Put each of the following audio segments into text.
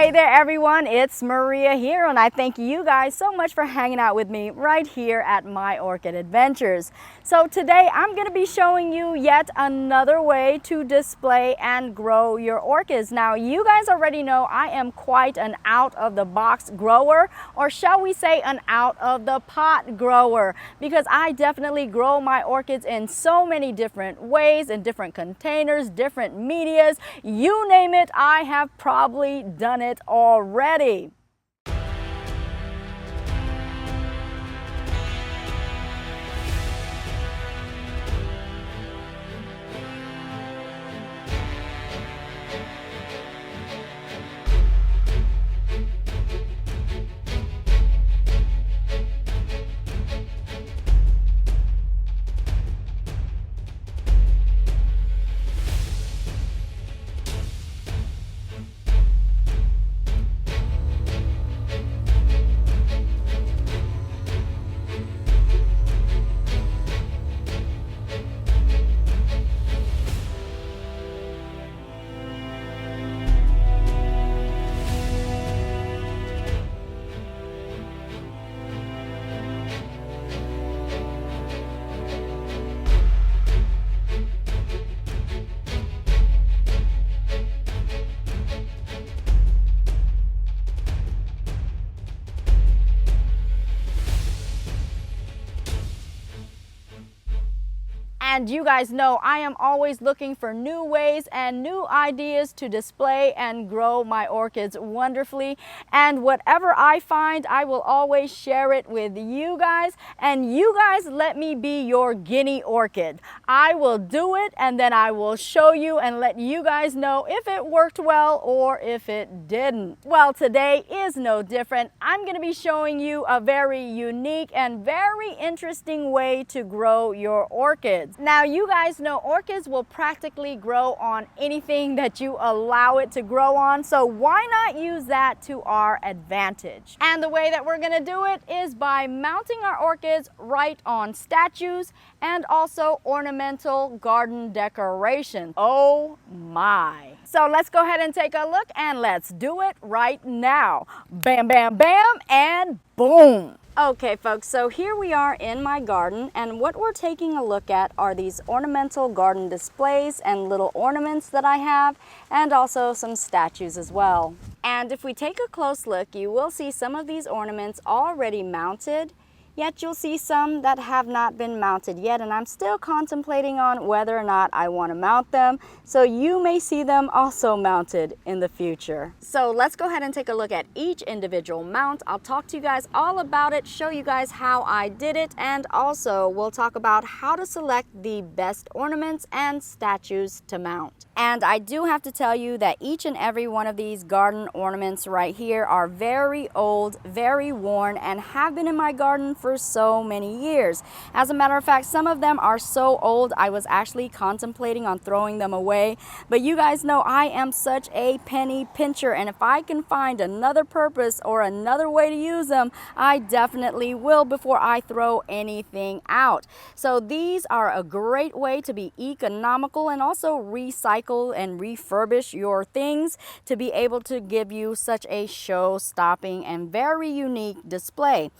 Hey there everyone, it's Maria here, and I thank you guys so much for hanging out with me right here at My Orchid Adventures. So today I'm going to be showing you yet another way to display and grow your orchids. Now you guys already know I am quite an out-of-the-box grower, or shall we say an out-of-the-pot grower, because I definitely grow my orchids in so many different ways, in different containers, different medias, you name it, I have probably done it already. And you guys know I am always looking for new ways and new ideas to display and grow my orchids wonderfully. And whatever I find, I will always share it with you guys. And you guys let me be your guinea orchid. I will do it, and then I will show you and let you guys know if it worked well or if it didn't. Well, today is no different. I'm going to be showing you a very unique and very interesting way to grow your orchids. Now, you guys know orchids will practically grow on anything that you allow it to grow on, so why not use that to our advantage? And the way that we're going to do it is by mounting our orchids right on statues and also ornamental garden decorations. Oh my! So let's go ahead and take a look, and let's do it right now. Bam, bam, bam, and boom! Okay folks, so here we are in my garden, and what we're taking a look at are these ornamental garden displays and little ornaments that I have, and also some statues as well. And if we take a close look, you will see some of these ornaments already mounted, yet you'll see some that have not been mounted yet, and I'm still contemplating on whether or not I want to mount them, so you may see them also mounted in the future. So let's go ahead and take a look at each individual mount. I'll talk to you guys all about it, show you guys how I did it, and also we'll talk about how to select the best ornaments and statues to mount. And I do have to tell you that each and every one of these garden ornaments right here are very old, very worn, and have been in my garden for so many years. As a matter of fact, some of them are so old I was actually contemplating on throwing them away, but you guys know I am such a penny pincher, and if I can find another purpose or another way to use them, I definitely will before I throw anything out. So these are a great way to be economical and also recycle and refurbish your things to be able to give you such a show-stopping and very unique display.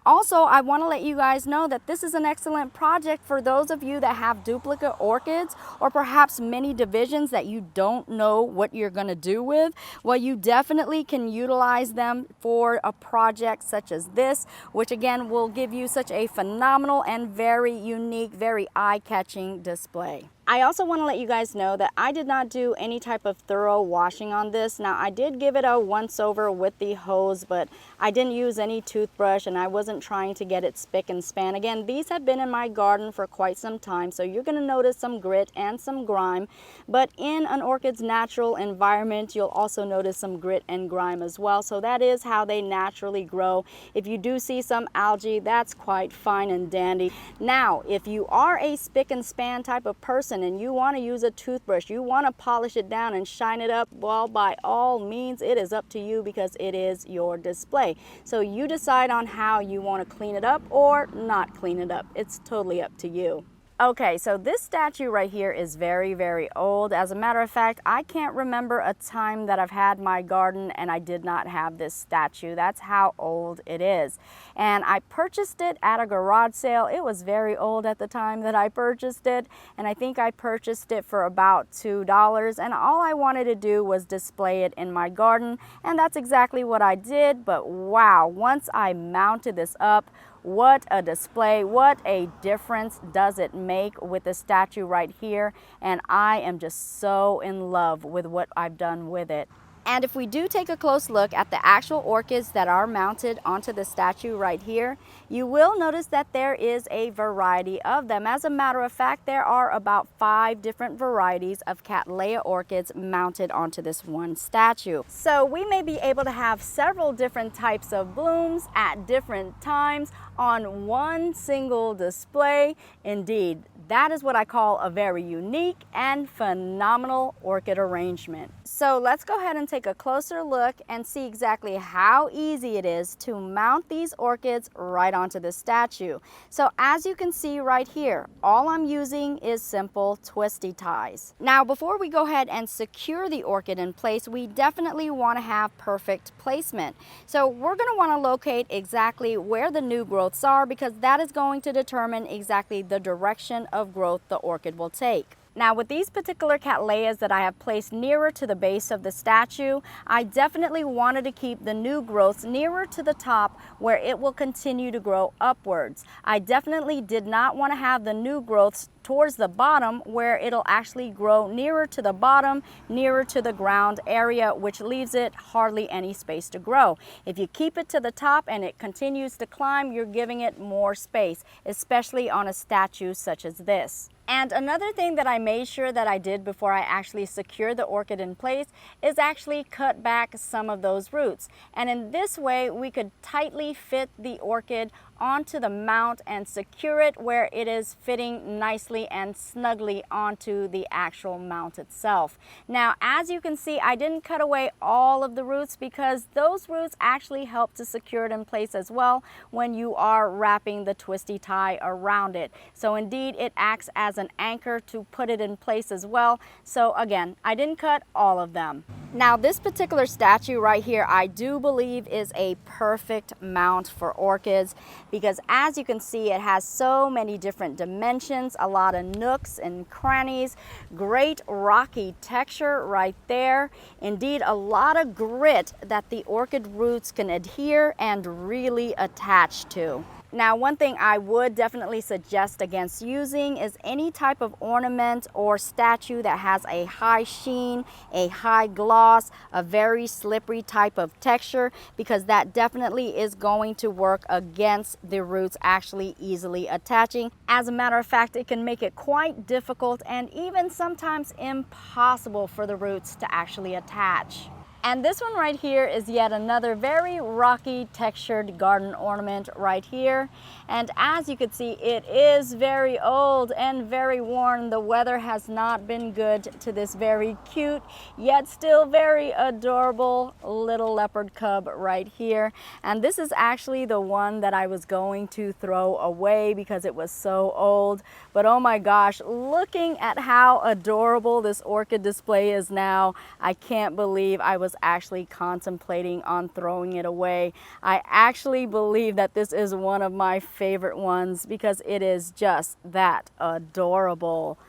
Also, I want to let you guys know that this is an excellent project for those of you that have duplicate orchids, or perhaps many divisions that you don't know what you're going to do with. Well, you definitely can utilize them for a project such as this, which again will give you such a phenomenal and very unique, very eye-catching display. I also want to let you guys know that I did not do any type of thorough washing on this. Now, I did give it a once over with the hose, but I didn't use any toothbrush, and I wasn't trying to get it spick and span. Again, these have been in my garden for quite some time, so you're going to notice some grit and some grime. But in an orchid's natural environment, you'll also notice some grit and grime as well. So that is how they naturally grow. If you do see some algae, that's quite fine and dandy. Now, if you are a spick and span type of person and you want to use a toothbrush, you want to polish it down and shine it up, well, by all means, it is up to you, because it is your display. So you decide on how you want to clean it up or not clean it up. It's totally up to you. Okay, so this statue right here is very, very old. As a matter of fact, I can't remember a time that I've had my garden and I did not have this statue. That's how old it is. And I purchased it at a garage sale. It was very old at the time that I purchased it, and I think I purchased it for about $2. And all I wanted to do was display it in my garden, and that's exactly what I did. But wow, once I mounted this up, what a display, what a difference does it make with the statue right here. And I am just so in love with what I've done with it. And if we do take a close look at the actual orchids that are mounted onto the statue right here, you will notice that there is a variety of them. As a matter of fact, there are about 5 different varieties of Cattleya orchids mounted onto this one statue. So we may be able to have several different types of blooms at different times on one single display. Indeed, that is what I call a very unique and phenomenal orchid arrangement. So let's go ahead and take a closer look and see exactly how easy it is to mount these orchids right onto the statue. So as you can see right here, all I'm using is simple twisty ties. Now before we go ahead and secure the orchid in place, we definitely want to have perfect placement. So we're going to want to locate exactly where the new growths are, because that is going to determine exactly the direction of growth the orchid will take. Now with these particular Cattleyas that I have placed nearer to the base of the statue, I definitely wanted to keep the new growths nearer to the top where it will continue to grow upwards. I definitely did not want to have the new growths towards the bottom where it'll actually grow nearer to the bottom, nearer to the ground area, which leaves it hardly any space to grow. If you keep it to the top and it continues to climb, you're giving it more space, especially on a statue such as this. And another thing that I made sure that I did before I actually secured the orchid in place is actually cut back some of those roots. And in this way, we could tightly fit the orchid onto the mount and secure it where it is fitting nicely and snugly onto the actual mount itself. Now, as you can see, I didn't cut away all of the roots because those roots actually help to secure it in place as well when you are wrapping the twisty tie around it. So indeed, it acts as an anchor to put it in place as well. So again, I didn't cut all of them. Now this particular statue right here, I do believe is a perfect mount for orchids, because as you can see, it has so many different dimensions, a lot of nooks and crannies, great rocky texture right there. Indeed, a lot of grit that the orchid roots can adhere and really attach to. Now, one thing I would definitely suggest against using is any type of ornament or statue that has a high sheen, a high gloss, a very slippery type of texture, because that definitely is going to work against the roots actually easily attaching. As a matter of fact, it can make it quite difficult and even sometimes impossible for the roots to actually attach. And this one right here is yet another very rocky textured garden ornament right here. And as you can see, it is very old and very worn. The weather has not been good to this very cute, yet still very adorable little leopard cub right here. And this is actually the one that I was going to throw away because it was so old. But oh my gosh, looking at how adorable this orchid display is now, I can't believe I was actually contemplating on throwing it away. I actually believe that this is one of my favorite ones because it is just that adorable.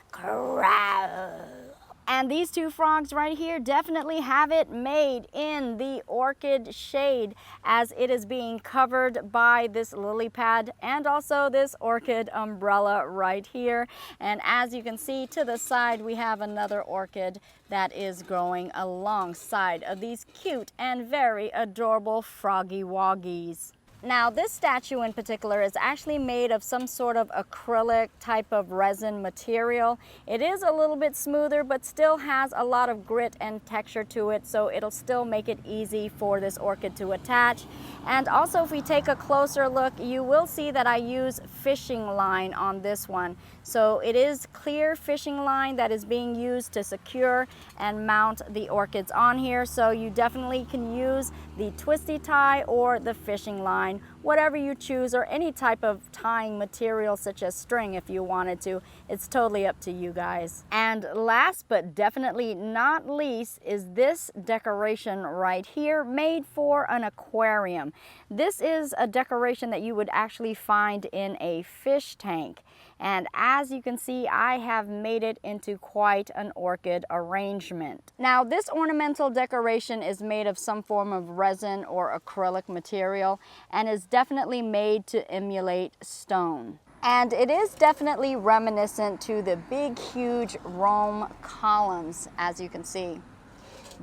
And these two frogs right here definitely have it made in the orchid shade, as it is being covered by this lily pad and also this orchid umbrella right here. And as you can see to the side, we have another orchid that is growing alongside of these cute and very adorable froggy woggies. Now this statue in particular is actually made of some sort of acrylic type of resin material. It is a little bit smoother, but still has a lot of grit and texture to it, so it'll still make it easy for this orchid to attach. And also, if we take a closer look, you will see that I use fishing line on this one. So it is clear fishing line that is being used to secure and mount the orchids on here. So you definitely can use the twisty tie or the fishing line, whatever you choose, or any type of tying material such as string if you wanted to. It's totally up to you guys. And last but definitely not least is this decoration right here, made for an aquarium. This is a decoration that you would actually find in a fish tank. And as you can see, I have made it into quite an orchid arrangement. Now, this ornamental decoration is made of some form of resin or acrylic material and is definitely made to emulate stone. And it is definitely reminiscent to the big, huge Rome columns, as you can see.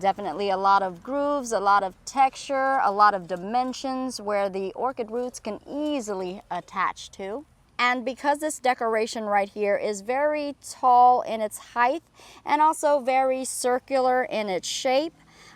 Definitely a lot of grooves, a lot of texture, a lot of dimensions where the orchid roots can easily attach to. And because this decoration right here is very tall in its height and also very circular in its shape,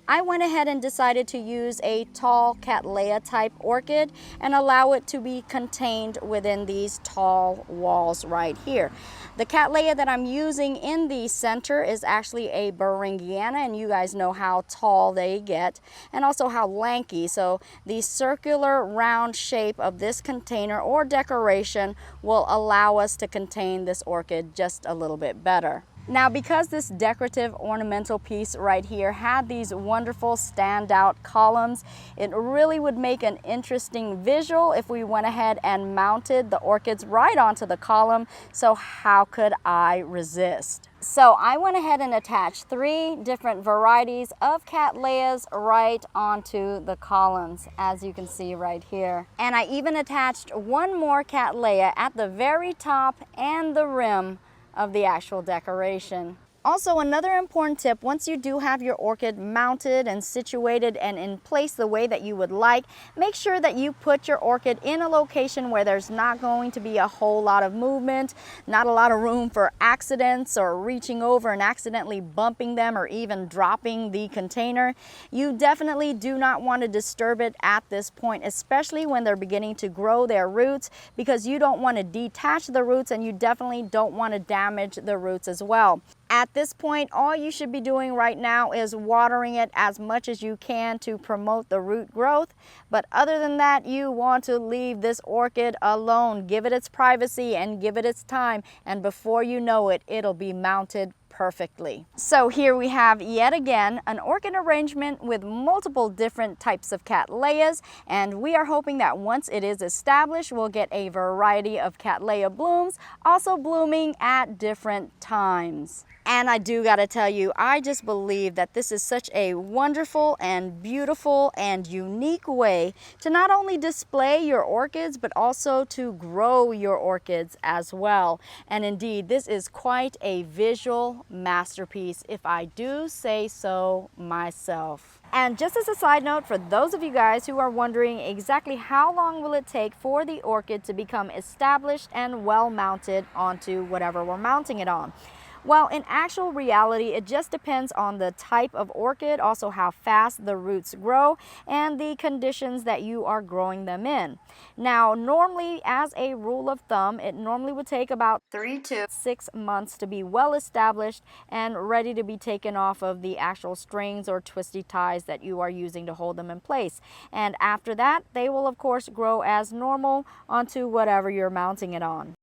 I went ahead and decided to use a tall Cattleya type orchid and allow it to be contained within these tall walls right here. The Cattleya that I'm using in the center is actually a Beringiana, and you guys know how tall they get and also how lanky. So the circular round shape of this container or decoration will allow us to contain this orchid just a little bit better. Now, because this decorative ornamental piece right here had these wonderful standout columns, it really would make an interesting visual if we went ahead and mounted the orchids right onto the column. So how could I resist? So I went ahead and attached 3 different varieties of Cattleyas right onto the columns, as you can see right here. And I even attached one more Cattleya at the very top and the rim of the actual decoration. Also, another important tip, once you do have your orchid mounted and situated and in place the way that you would like, make sure that you put your orchid in a location where there's not going to be a whole lot of movement, not a lot of room for accidents or reaching over and accidentally bumping them or even dropping the container. You definitely do not want to disturb it at this point, especially when they're beginning to grow their roots, because you don't want to detach the roots and you definitely don't want to damage the roots as well. At this point, all you should be doing right now is watering it as much as you can to promote the root growth. But other than that, you want to leave this orchid alone. Give it its privacy and give it its time. And before you know it, it'll be mounted perfectly. So here we have yet again an orchid arrangement with multiple different types of Cattleyas, and we are hoping that once it is established, we'll get a variety of Cattleya blooms, also blooming at different times. And I do gotta tell you, I just believe that this is such a wonderful and beautiful and unique way to not only display your orchids, but also to grow your orchids as well. And indeed, this is quite a visual masterpiece, if I do say so myself. And just as a side note, for those of you guys who are wondering exactly how long will it take for the orchid to become established and well mounted onto whatever we're mounting it on. Well, in actual reality, it just depends on the type of orchid, also how fast the roots grow, and the conditions that you are growing them in. Now, normally, as a rule of thumb, it normally would take about 3 to 6 months to be well established and ready to be taken off of the actual strings or twisty ties that you are using to hold them in place. And after that, they will, of course, grow as normal onto whatever you're mounting it on.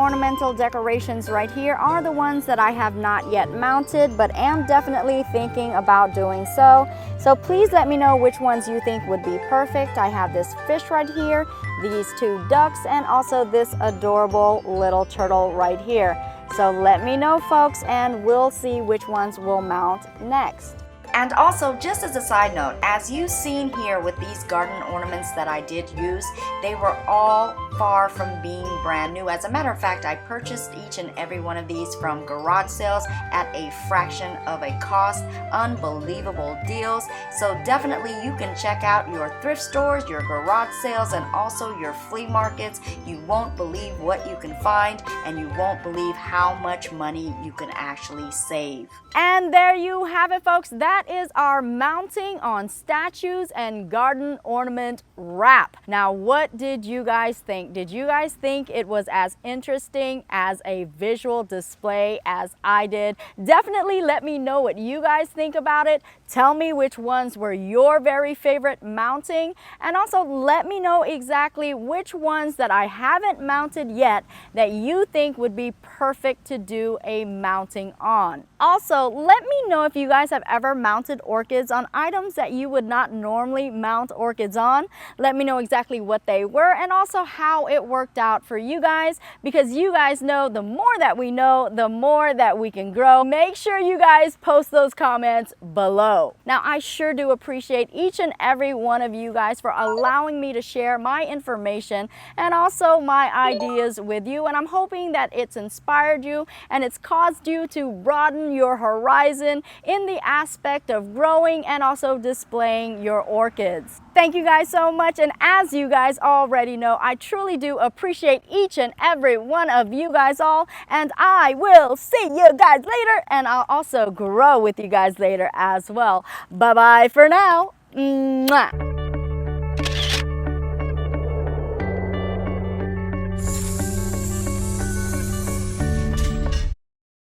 ornamental decorations right here are the ones that I have not yet mounted, but am definitely thinking about doing so. So please let me know which ones you think would be perfect. I have this fish right here, these two ducks, and also this adorable little turtle right here. So let me know, folks, and we'll see which ones will mount next. And also, just as a side note, as you've seen here with these garden ornaments that I did use, they were all far from being brand new. As a matter of fact, I purchased each and every one of these from garage sales at a fraction of a cost. Unbelievable deals. So definitely you can check out your thrift stores, your garage sales, and also your flea markets. You won't believe what you can find, and you won't believe how much money you can actually save. And there you have it, folks. That is our mounting on statues and garden ornament wrap. Now, what did you guys think? Did you guys think it was as interesting as a visual display as I did? Definitely let me know what you guys think about it. Tell me which ones were your very favorite mounting, and also let me know exactly which ones that I haven't mounted yet that you think would be perfect to do a mounting on. Also, let me know if you guys have ever mounted orchids on items that you would not normally mount orchids on. Let me know exactly what they were and also how it worked out for you guys, because you guys know the more that we know, the more that we can grow. Make sure you guys post those comments below. Now, I sure do appreciate each and every one of you guys for allowing me to share my information and also my ideas with you, and I'm hoping that it's inspired you and it's caused you to broaden your horizon in the aspect of growing and also displaying your orchids. Thank you guys so much, and as you guys already know, I truly do appreciate each and every one of you guys all, and I will see you guys later, and I'll also grow with you guys later as well. Bye bye for now. Mwah.